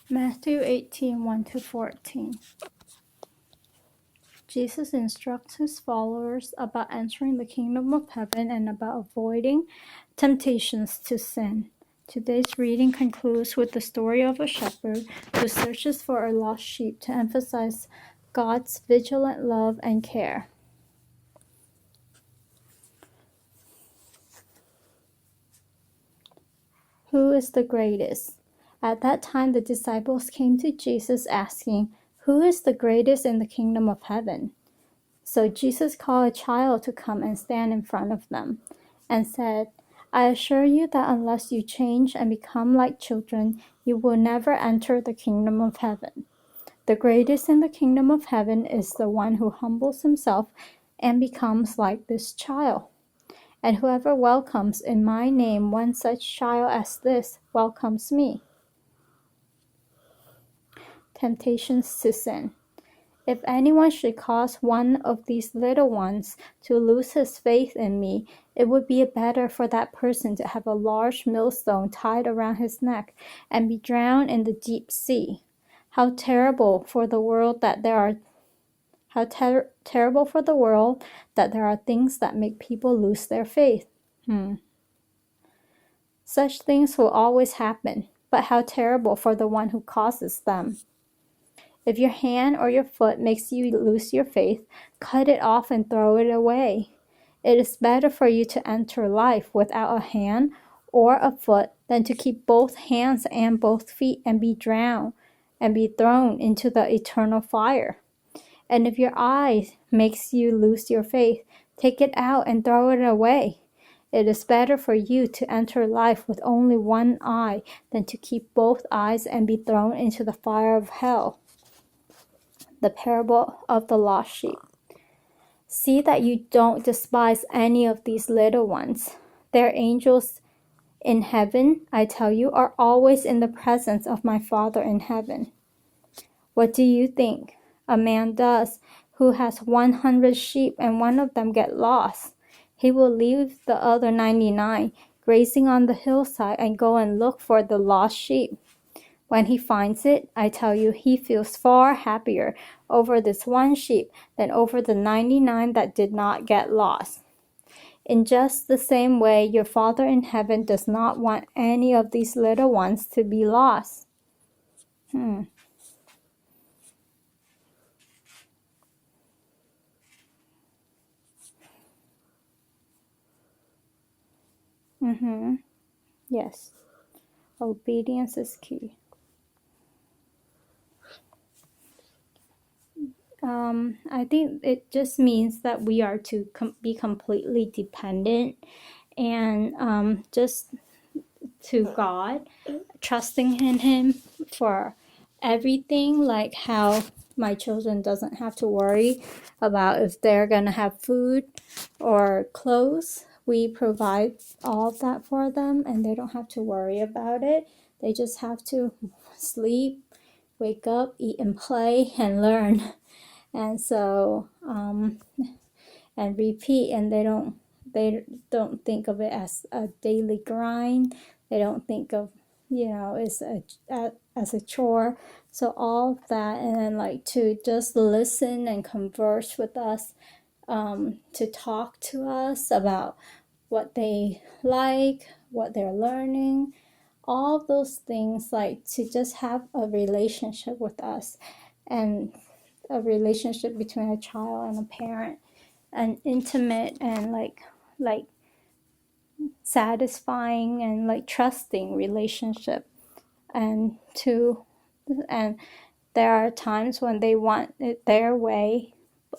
Matthew 18:1-14. Jesus instructs his followers about entering the kingdom of heaven and about avoiding temptations to sin. Today's reading concludes with the story of a shepherd who searches for a lost sheep to emphasize God's vigilant love and care. Who is the greatest? At that time, the disciples came to Jesus asking, "Who is the greatest in the kingdom of heaven?" So Jesus called a child to come and stand in front of them, and said, "I assure you that unless you change and become like children, you will never enter the kingdom of heaven. The greatest in the kingdom of heaven is the one who humbles himself and becomes like this child. And whoever welcomes in my name one such child as this welcomes me." Temptations to sin. If anyone should cause one of these little ones to lose his faith in me, it would be better for that person to have a large millstone tied around his neck and be drowned in the deep sea. How terrible for the world that there are things that make people lose their faith. Such things will always happen, but how terrible for the one who causes them. If your hand or your foot makes you lose your faith, cut it off and throw it away. It is better for you to enter life without a hand or a foot than to keep both hands and both feet and be drowned and be thrown into the eternal fire. And if your eye makes you lose your faith, take it out and throw it away. It is better for you to enter life with only one eye than to keep both eyes and be thrown into the fire of hell. The parable of the lost sheep. See that you don't despise any of these little ones. Their angels in heaven, I tell you, are always in the presence of my Father in heaven. What do you think a man does who has 100 sheep and one of them get lost? He will leave the other 99 grazing on the hillside and go and look for the lost sheep. When he finds it, I tell you, he feels far happier over this one sheep than over the 99 that did not get lost. In just the same way, your Father in heaven does not want any of these little ones to be lost. Yes. Obedience is key. I think it just means that we are to be completely dependent and just to God, trusting in Him for everything, like how my children doesn't have to worry about if they're gonna have food or clothes. We provide all of that for them and they don't have to worry about it. They just have to sleep, wake up, eat and play and learn. And so and repeat, and they don't think of it as a daily grind. They don't think of as a chore. So all of that, and then like to just listen and converse with us, to talk to us about what they like, what they're learning, all of those things, like to just have a relationship with us, and a relationship between a child and a parent, an intimate and like satisfying and like trusting relationship. And there are times when they want it their way,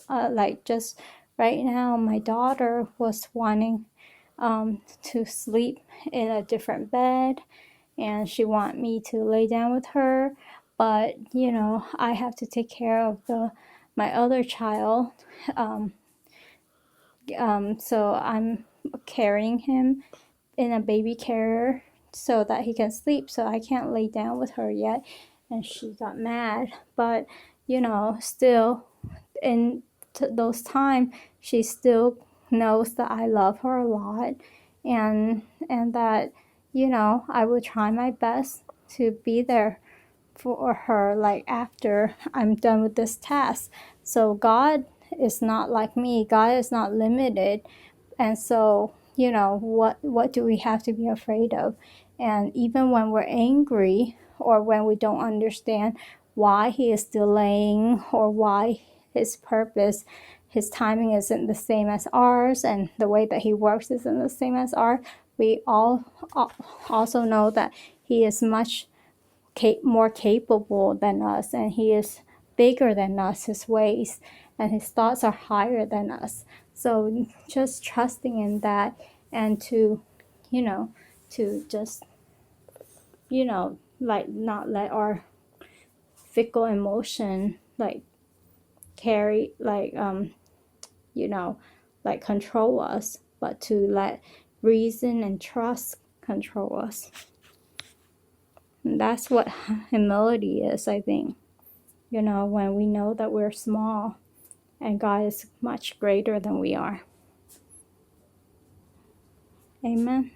like just right now my daughter was wanting to sleep in a different bed, and she want me to lay down with her, but I have to take care of my other child, so I'm carrying him in a baby carrier so that he can sleep, so I can't lay down with her yet. And she got mad, but still in those times she still knows that I love her a lot, and that I will try my best to be there for her, like after I'm done with this task. So God is not like me. God is not limited. And so, what do we have to be afraid of? And even when we're angry or when we don't understand why he is delaying or why his purpose, his timing isn't the same as ours, and the way that he works isn't the same as ours, we all also know that he is much more capable than us, and he is bigger than us, his ways, and his thoughts are higher than us. So just trusting in that, and to just like not let our fickle emotion like carry like control us, but to let reason and trust control us. And that's what humility is, I think. When we know that we're small and God is much greater than we are. Amen.